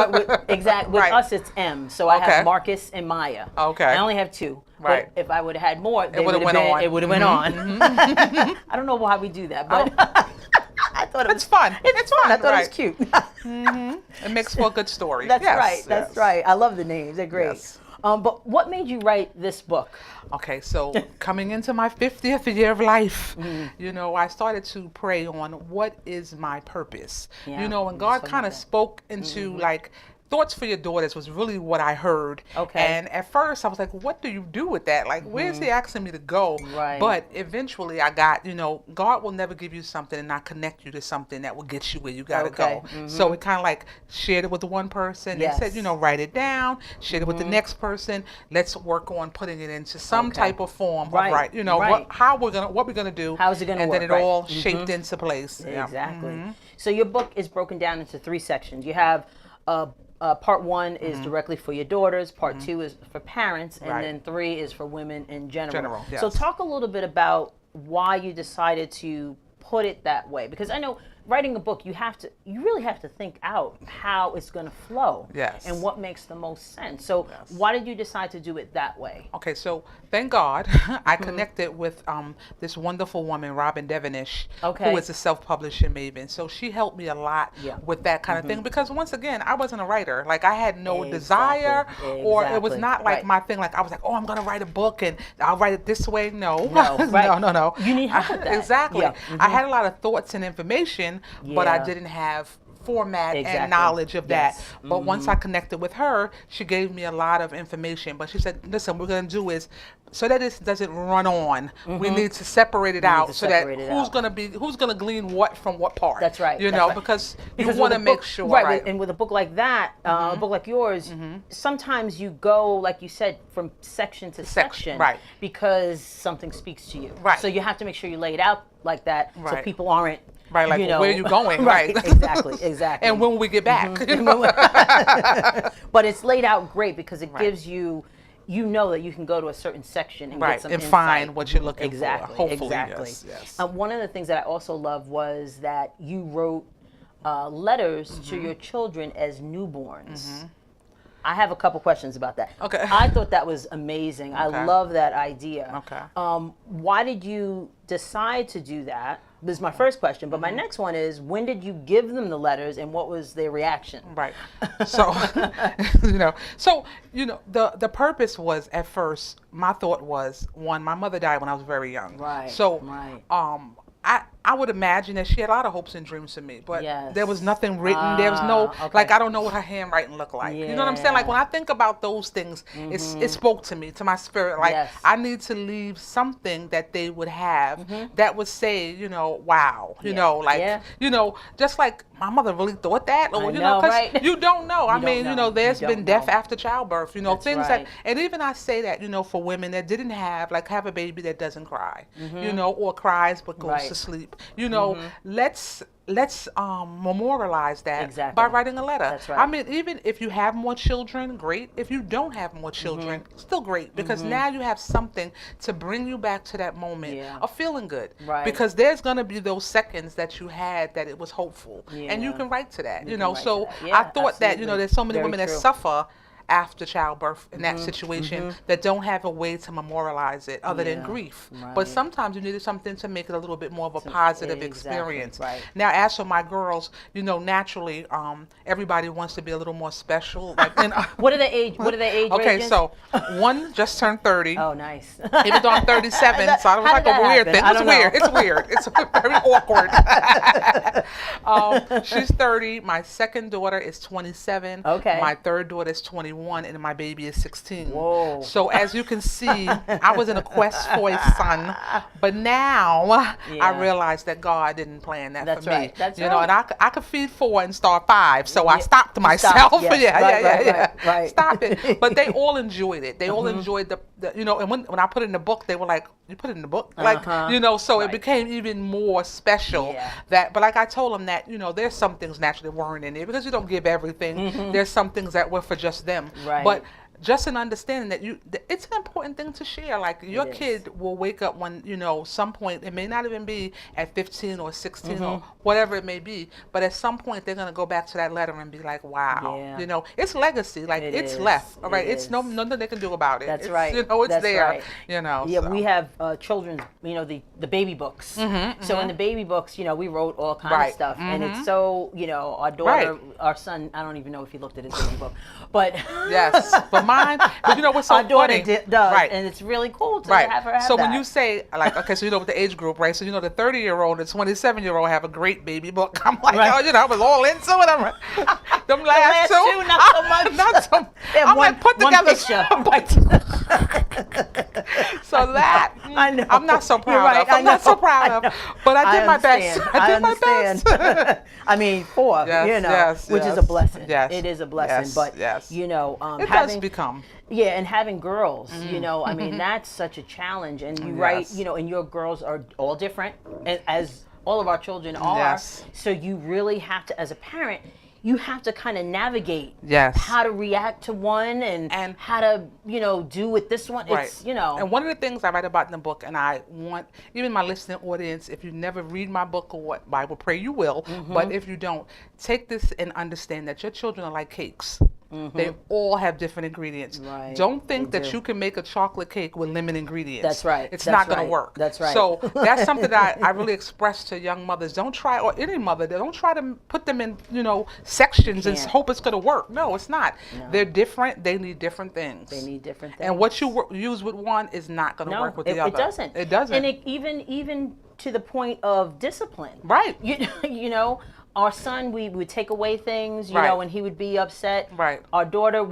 Exactly. With us, it's M. So I have Marcus and Maya. Okay. I only have 2. Right. But if I would have had more, it would have went on. It would have went on. I don't know why we do that, but I thought it was fun. It's fun. I thought it was cute. It makes for a good story. That's right. That's right. I love the names. They're great. Yes. But what made you write this book? Okay, so coming into my 50th year of life, I started to pray on what is my purpose. And God kind of spoke into like, thoughts for your daughters was really what I heard. Okay. And at first I was like, what do you do with that? Like, where's he asking me to go? Right. But eventually I got, God will never give you something and not connect you to something that will get you where you got to go. So it kind of like shared it with the one person and said, write it down, shared it with the next person. Let's work on putting it into some type of form. What we're going to do. How's it going to work? And then it all shaped into place. Exactly. So your book is broken down into 3 sections. You have part 1 is directly for your daughters, part 2 is for parents, and then 3 is for women in general. Yes. So talk a little bit about why you decided to put it that way, because I know writing a book, you really have to think out how it's going to flow and what makes the most sense. So why did you decide to do it that way? Okay, so thank God I connected with this wonderful woman, Robin Devonish, who is a self-publishing maven. So she helped me a lot with that kind of thing, because once again, I wasn't a writer. Like, I had no desire, or it was not like my thing. Like, I was like, oh, I'm going to write a book and I'll write it this way. No. No. You need help with that. Exactly. I had a lot of thoughts and information, but I didn't have format and knowledge of that. But once I connected with her, she gave me a lot of information. But she said, listen, what we're going to do is, so that this doesn't run on, we need to separate it out so that who's going to glean what from what part. That's right. Because you want to make sure. Right. And with a book like that, a book like yours, sometimes you go, like you said, from section to section. Right. Because something speaks to you. Right. So you have to make sure you lay it out like that so people aren't. Right, like, where are you going? Right. Exactly. And when will we get back? But it's laid out great because it gives you, that you can go to a certain section and get some insight. Find what you're looking for. Hopefully, exactly. Yes. One of the things that I also love was that you wrote letters to your children as newborns. I have a couple questions about that. Okay. I thought that was amazing. I love that idea. Okay. Why did you decide to do that? This is my first question, but my next one is, when did you give them the letters and what was their reaction? Right. So, the purpose was, at first, my thought was, one, my mother died when I was very young. Right. So, right. I would imagine that she had a lot of hopes and dreams for me, but Yes. there was nothing written. There was no, okay. like, I don't know what her handwriting looked like. You know what I'm saying? Like, when I think about those things, it spoke to me, to my spirit. Like, Yes. I need to leave something that they would have that would say, wow, just like my mother really thought that, or, because you don't know. I mean, there's been death after childbirth, That's things right. and even I say that, for women that didn't have a baby that doesn't cry, or cries but goes to sleep. Let's memorialize that by writing a letter. That's right. I mean, even if you have more children, great. If you don't have more children, still great, because now you have something to bring you back to that moment of feeling good. Right. Because there's going to be those seconds that you had that it was hopeful, and you can write to that. So I thought that there's so many women that suffer after childbirth in that situation that don't have a way to memorialize it other than grief. But sometimes you needed something to make it a little bit more of a positive experience. Right. Now, as for my girls, naturally, everybody wants to be a little more special. Like, What are the age? What are the age okay, ranges? so one just turned 30. Oh, nice. Even though I'm 37, so I don't How like did that a weird happen? thing. I It's don't weird. know. It's weird. It's very awkward. She's 30. My second daughter is 27. Okay. My third daughter is 21, and my baby is 16. Whoa. So as you can see, I was in a quest for a son, but now I realized that God didn't plan that That's for right. me. That's and right. I could feed 4 and start 5, so I stopped myself. Yes. Right. Stop it. But they all enjoyed it. They all enjoyed the and when I put it in the book, they were like, "You put it in the book?" Like, so it became even more special. Yeah. But like I told them that, there's some things naturally weren't in there because you don't give everything. There's some things that were for just them. Right. But just an understanding that it's an important thing to share. Like, your kid will wake up when, some point, it may not even be at 15 or 16 or whatever it may be, but at some point they're going to go back to that letter and be like, wow, it's legacy. Like, it's left. All right. It's nothing they can do about it. That's it's, right. It's That's there. right. Yeah, so. We have children's, the baby books. So in the baby books, we wrote all kinds of stuff. And it's so, our daughter, our son, I don't even know if he looked at his baby book, but yes, but mine, but what's so our daughter funny? does, right. and it's really cool to right. have her have so that. when you say, like, okay, so with the age group, right? So the 30-year-old and the 27-year-old have a great baby book. I'm like, I was all into it. I'm like, them last two, not so much. Not so. I'm like, put together. So that I know. I'm not so proud right, of. I'm not so proud of. But I did my best. I did my best. I mean, 4, which is a blessing. Yes. It is a blessing. Yes. But yes. it does become. Yeah, and having girls, I mean, that's such a challenge. And you write, and your girls are all different, and as all of our children are. Yes. So you really have to, as a parent, you have to kind of navigate how to react to one and how to, do with this one. Right. It's, And one of the things I write about in the book, and I want even my listening audience, if you never read my book or what, I will pray you will, but if you don't, take this and understand that your children are like cakes. They all have different ingredients. Right. Don't think that you can make a chocolate cake with lemon ingredients. That's right. It's That's not going right. to work. That's right. So that's something that I really express to young mothers. Don't try, or any mother, don't try to put them in, sections and hope it's going to work. No, it's not. No. They're different. They need different things. They need different things. And what you use with one is not going to work with the other. It doesn't. It doesn't. And it even to the point of discipline. Right. Our son, we would take away things, and he would be upset. Right. Our daughter,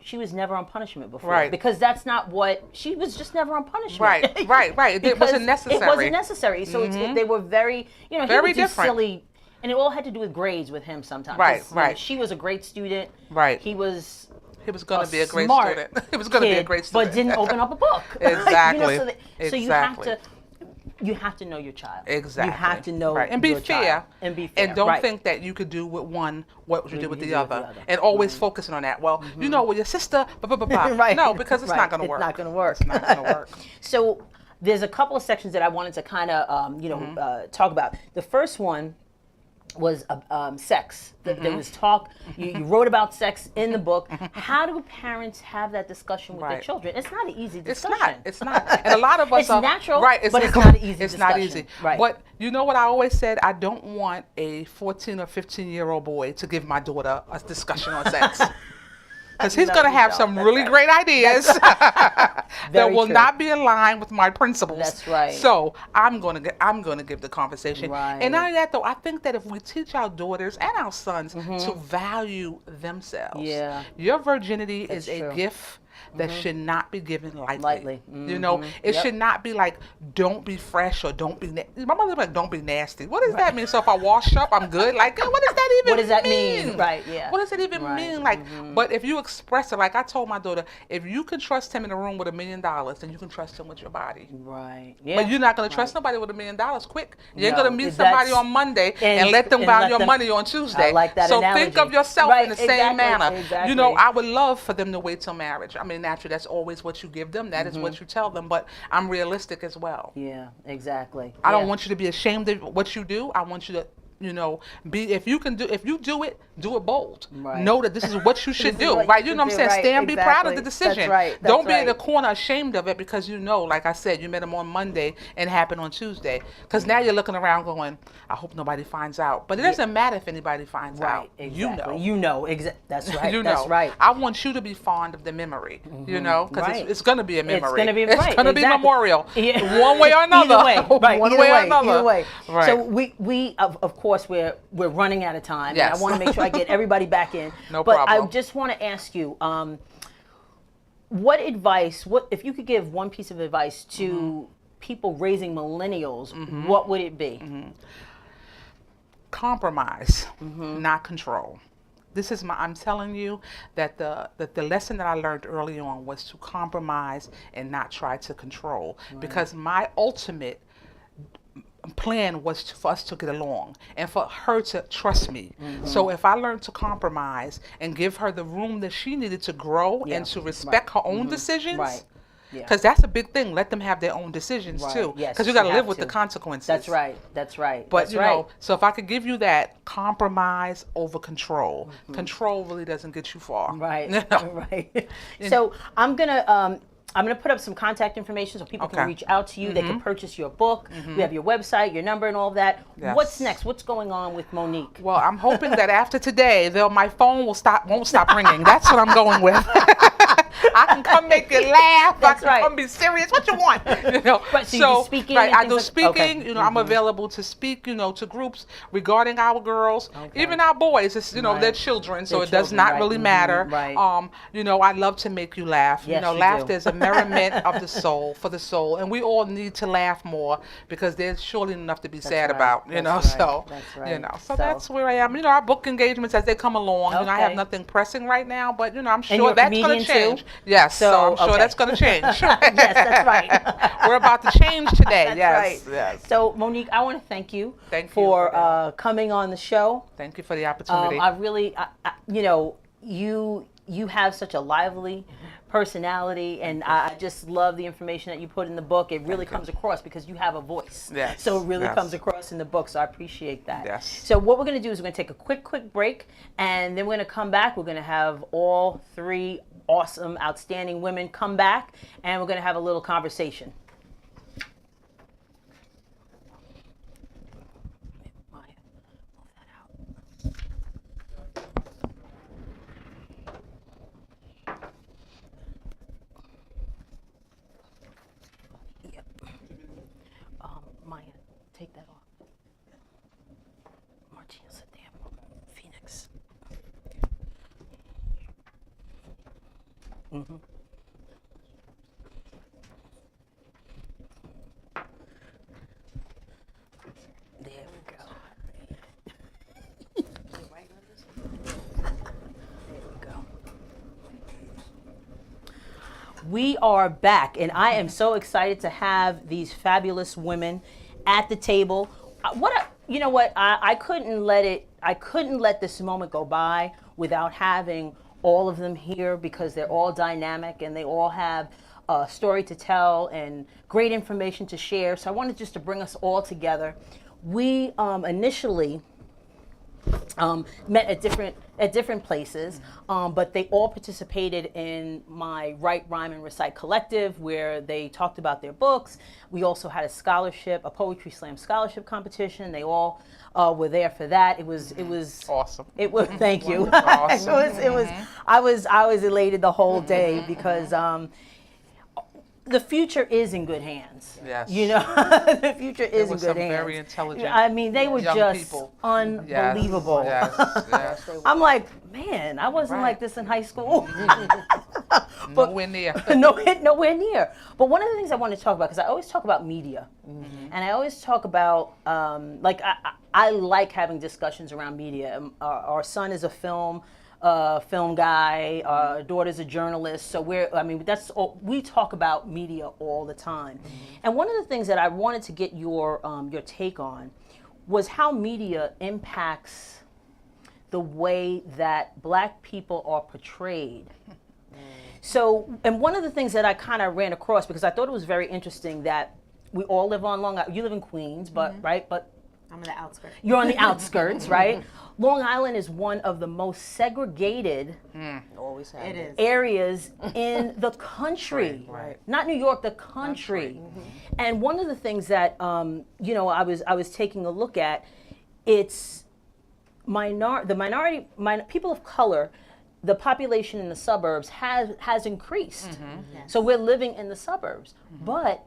she was never on punishment before. Right. Because that's not what, she was just never on punishment. Right. It wasn't necessary. It wasn't necessary. So they were very, he very would do different. Silly, and it all had to do with grades with him sometimes. Right. She was a great student. Right. He was going to be a great smart student. He was going to be a great student. But didn't open up a book. Exactly. So you have to know your child. Exactly. You have to know and be your fair. child. And be fair. And don't think that you could do with one what you do with the other. And always focusing on that. Well, with your sister, Right. No, because it's not going to work. It's not going to work. It's not going to work. So there's a couple of sections that I wanted to kind of, talk about. The first one was sex. There was talk. You wrote about sex in the book. How do parents have that discussion with their children? It's not an easy discussion. It's not. And a lot of us it's are natural, right. But it's not an easy. It's not easy. Right. But you know what I always said? I don't want a 14 or 15-year-old boy to give my daughter a discussion on sex. Because he's going to have some really great ideas that will not be aligned with my principles. That's right. So I'm going to give the conversation. Right. And not only that, though, I think that if we teach our daughters and our sons to value themselves, your virginity is a gift that should not be given lightly. You know, it should not be like, don't be fresh or don't be nasty. My mother's like, don't be nasty. What does that mean? So if I wash up, I'm good? Like, what does that even mean? What does that mean? Right, yeah. What does it even mean? Like, but if you express it, like I told my daughter, if you can trust him in a room with $1 million, then you can trust him with your body. Right. Yeah. But you're not going to trust nobody with $1 million quick. You ain't going to meet somebody on Monday and let them buy your money on Tuesday. I like that analogy. Think of yourself in the same manner. Exactly. You know, I would love for them to wait till marriage. I mean, naturally, that's always what you give them. That is what you tell them. But I'm realistic as well. Yeah, exactly. I don't want you to be ashamed of what you do. I want you to, you know, if you do it bold. Right. Know that this is what you should do. What Right? You know what I'm saying? right, Stand, be proud of the decision. That's right. Don't be in the corner ashamed of it because you know, like I said, you met them on Monday and it happened on Tuesday. Because now you're looking around going, I hope nobody finds out. But it doesn't matter if anybody finds out. Exactly. You know. You know. That's right. You know. That's right. I want you to be fond of the memory. You know, because it's going to be a memory. It's going to be It's going to be memorial. Yeah. One way or another. Either way. Right. One way or another. Either way. Right. So we of course we're running out of time. Yes. And I want to make sure I get everybody back in. No but problem. I just want to ask you, what advice? What if you could give one piece of advice to people raising millennials? What would it be? Compromise, not control. This is I'm telling you that the lesson that I learned early on was to compromise and not try to control. Because my ultimate plan was for us to get along and for her to trust me. So if I learned to compromise and give her the room that she needed to grow and to respect her own decisions, because that's a big thing. Let them have their own decisions too. Because you got to live with the consequences. That's right. That's right. But you know, so if I could give you that, compromise over control. Control really doesn't get you far. Right. Right. So I'm gonna put up some contact information so people can reach out to you. They can purchase your book. We have your website, your number, and all of that. Yes. What's next? What's going on with Monique? Well, I'm hoping that after today, my phone won't stop ringing. That's what I'm going with. I can come make you laugh. I can come be serious. What you want? You know. Right, so you do speaking. Right, I do like, speaking. okay. You know, I'm available to speak. You know, to groups regarding our girls, even our boys. It's they're children, so it does not really matter. Right. You know, I love to make you laugh. Yes, you know, laughter is a merriment of the soul, for the soul, and we all need to laugh more because there's surely enough to be sad about. You know, so you know, so that's where I am. You know, our book engagements as they come along. You know, I have nothing pressing right now, but you know, I'm sure that's going to change. Too? Yes, so I'm sure that's going to change. Yes, that's right. We're about to change today. That's yes, right. yes. So Monique, I want to thank you for coming on the show. Thank you for the opportunity. I really, you know, you have such a lively personality, and I just love the information that you put in the book. It really comes across because you have a voice. Yes. So it really comes across in the book, so I appreciate that. Yes. So what we're going to do is we're going to take a quick break, and then we're going to come back. We're going to have all three awesome, outstanding women come back, and we're going to have a little conversation. Take that off. Martina, sit down. Phoenix. There we go. There we go. We are back, and I am so excited to have these fabulous women at the table. You know what? I couldn't let this moment go by without having all of them here because they're all dynamic and they all have a story to tell and great information to share. So I wanted just to bring us all together. We initially met at different places, but they all participated in my Write, Rhyme, and Recite collective, where they talked about their books. We also had a scholarship, a poetry slam scholarship competition. They all were there for that. It was awesome. It was thank you. Awesome. it was I was elated the whole day because the future is in good hands. Yes. You know, the future is in good some hands. Very intelligent. I mean, they were young just people. unbelievable. Yes. Yes. I'm like, man, I wasn't like this in high school. Nowhere near. Nowhere near. But one of the things I want to talk about, because I always talk about media, and I always talk about, I like having discussions around media. Our son is a film guy. Our daughter's a journalist. So we talk about media all the time. And one of the things that I wanted to get your take on was how media impacts the way that Black people are portrayed. So, and one of the things that I kind of ran across, because I thought it was very interesting, that we all live on Long Island. You live in Queens, but right, but I'm on the outskirts. You're on the outskirts, right? Long Island is one of the most segregated Always have It is. areas in the country. Right. Not New York, the country. And one of the things that I was taking a look at, it's people of color. The population in the suburbs has increased. Yes. So we're living in the suburbs, but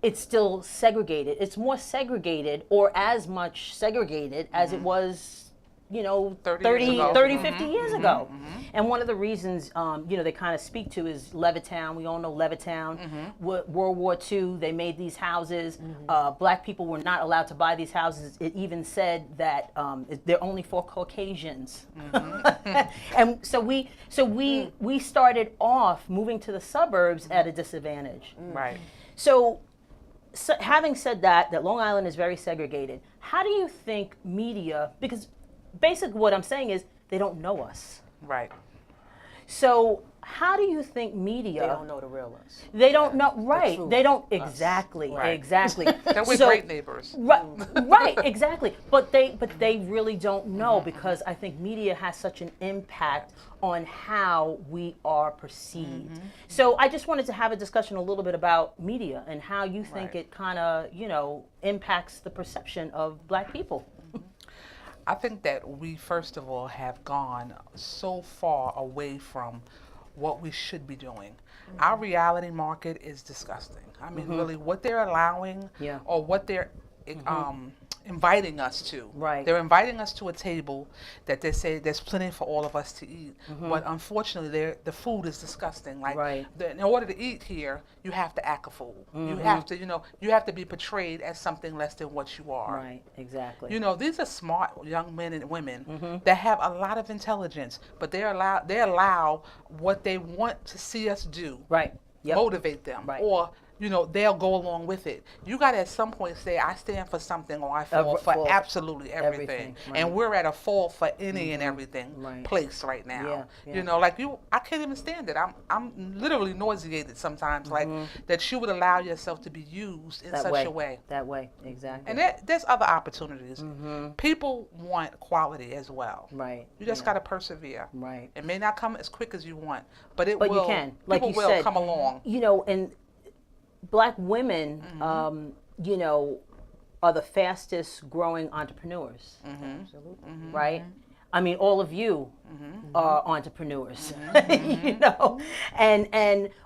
it's still segregated. It's more segregated, or as much segregated as it was, 30 years ago. 50 years ago. And one of the reasons, they kind of speak to is Levittown. We all know Levittown. World War II, they made these houses. Black people were not allowed to buy these houses. It even said that they're only for Caucasians. And so we started off moving to the suburbs at a disadvantage. Right. So having said that Long Island is very segregated, how do you think media, because basically what I'm saying is they don't know us. Right. So how do you think media... They don't know the real us. They don't know, right. true They don't, us. exactly, Right. exactly. That we're great neighbors. Right, exactly. But they really don't know, because I think media has such an impact on how we are perceived. So I just wanted to have a discussion a little bit about media and how you think Right. it kind of, impacts the perception of Black people. I think that we, first of all, have gone so far away from what we should be doing. Our reality market is disgusting. I mean, really, what they're allowing or what they're inviting us to. Right. They're inviting us to a table that they say there's plenty for all of us to eat. But unfortunately, the food is disgusting. Like, Right. in order to eat here, you have to act a fool. You have to, you have to be portrayed as something less than what you are. Right, exactly. These are smart young men and women that have a lot of intelligence, but they allow what they want to see us do Right. Yep. motivate them, Right. or they'll go along with it. You got to at some point say, I stand for something, or I fall for absolutely everything. right. And we're at a fall for any and everything Right. place right now. Yeah. I can't even stand it. I'm literally nauseated sometimes, like that you would allow yourself to be used in such a way. That way, exactly. And there's other opportunities. People want quality as well. Right. You just got to persevere. Right. It may not come as quick as you want, but it But will. you can, like People you will said, come along. And Black women, are the fastest growing entrepreneurs. Absolutely. Right? I mean, all of you are entrepreneurs,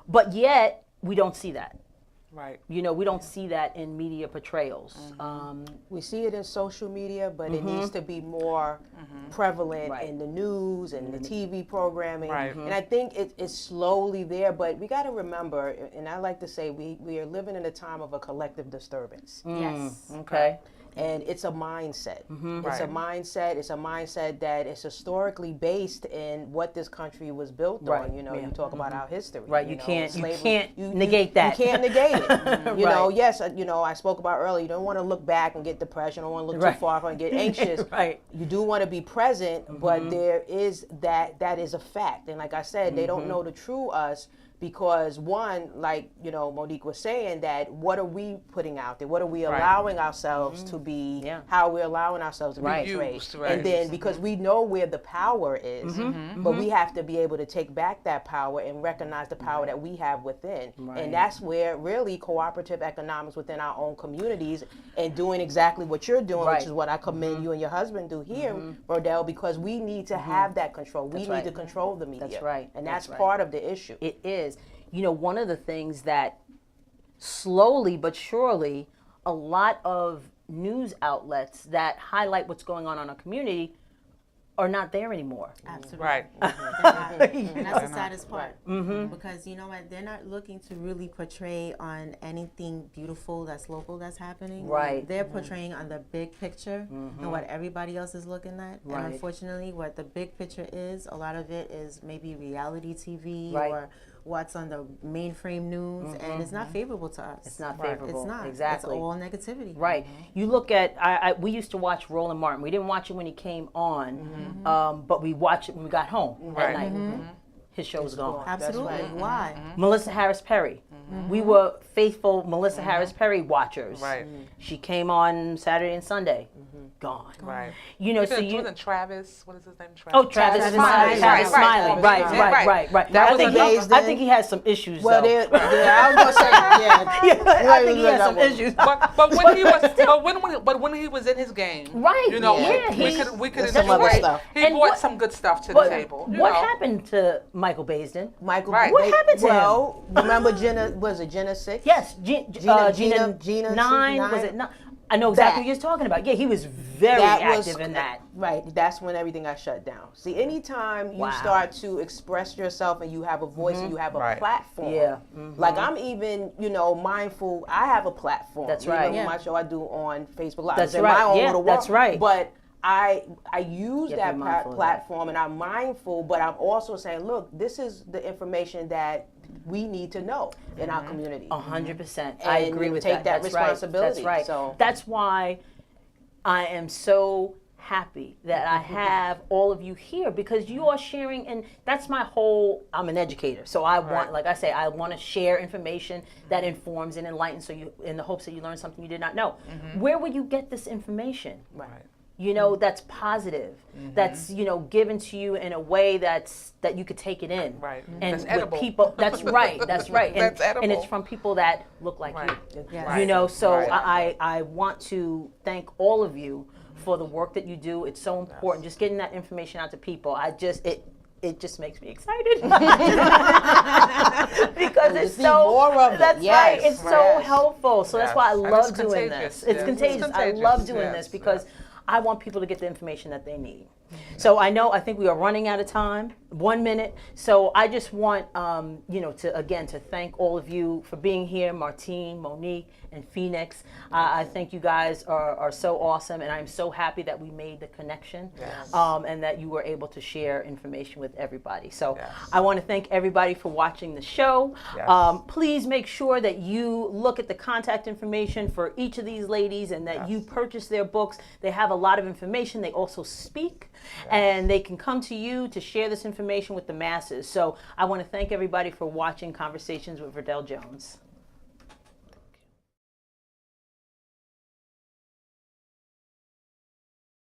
but yet we don't see that. Right. We don't see that in media portrayals. We see it in social media, but it needs to be more prevalent Right. in the news and the TV programming. Right. And I think it's slowly there, but we got to remember, and I like to say, we are living in a time of a collective disturbance. Yes. Okay. And it's a mindset. It's a Right. mindset. It's a mindset that is historically based in what this country was built Right. on. You Yeah. talk about our history. Right. You can't slavery. negate that. You can't negate it. Right. Yes, I spoke about earlier, you don't want to look back and get depressed. You don't want to look Right. too far and get anxious. Right. You do want to be present, but there is that is a fact. And like I said, they don't know the true us because one, like, you know, Monique was saying, that what are we putting out there? What are we allowing ourselves to be, how we're allowing ourselves to be portrayed. Used, And then because we know where the power is, but we have to be able to take back that power and recognize the power that we have within. And that's where really cooperative economics within our own communities and doing exactly what you're doing, which is what I commend you and your husband do here, Verdel, because we need to have that control. We need to control the media. That's right. And that's part of the issue. It is. You know, one of the things that slowly but surely a lot of news outlets that highlight what's going on in our community are not there anymore. Absolutely. Right. And that's the saddest part. Because you know what? They're not looking to really portray on anything beautiful that's local that's happening. Right. They're portraying on the big picture and what everybody else is looking at. Right. And unfortunately, what the big picture is, a lot of it is maybe reality TV Right. or what's on the mainframe news, and it's not favorable to us. It's not favorable. It's not. Exactly. It's all negativity. Right. You look at, we used to watch Roland Martin. We didn't watch it when he came on, but we watched it when we got home at night. His show's gone. Absolutely. Why? Melissa Harris Perry. We were faithful Melissa Harris Perry watchers. Right. She came on Saturday and Sunday. Gone. Right. You know, Wasn't, so you. wasn't Travis? What is his name? Oh, Travis Smiley. Travis Smiley. Right. That I was think another- I think he has some issues. Well, though. I was going to say, I think he has some issues. But when he was when he was in his game, Right, You know, yeah, we could some other enjoy. stuff. He And brought what- some good stuff to the But table. you what know. happened to Michael Baisden? Michael, Right. What happened to him? Well, remember Jenna 6? Yes, Gina Nine. Was it not? I know exactly what you're talking about. Yeah, he was very active in that. Right, that's when everything got shut down. See, anytime you start to express yourself and you have a voice and you have a platform. Yeah. Like I'm even, mindful. I have a platform. That's Even right. with my show I do on Facebook Live. That's in right. My own Yeah, little world. that's right. But I use You have to that be mindful of that. platform and I'm mindful, but I'm also saying, look, this is the information that we need to know in our community. 100%. I And agree with take that That's right. responsibility. That's right. So- That's why I am so happy that I have all of you here, because you are sharing, and that's my whole, I'm an educator. So I want, like I say, I want to share information that informs and enlightens, so you, in the hopes that you learn something you did not know. Where would you get this information? Right. That's positive. That's, given to you in a way that you could take it in. Right. And That's with edible. people, that's right. And, That's edible. and it's from people that look like Right. you. Yes. Right. So Right. I want to thank all of you for the work that you do. It's so important. Just getting that information out to people. It just makes me excited. Because it's see so, more of it. that's Yes. right. It's so Yes. helpful. So that's why I Yes. And love it's doing contagious. this. It's Yes. contagious. It's I contagious. love doing Yes. this because I want people to get the information that they need. So I think we are running out of time, 1 minute. So I just want, to thank all of you for being here, Martine, Monique, and Phoenix. I think you guys are so awesome, and I'm so happy that we made the connection, and that you were able to share information with everybody. So I want to thank everybody for watching the show. Yes. Please make sure that you look at the contact information for each of these ladies, and that you purchase their books. They have a lot of information. They also speak. And they can come to you to share this information with the masses. So I want to thank everybody for watching Conversations with Verdel Jones.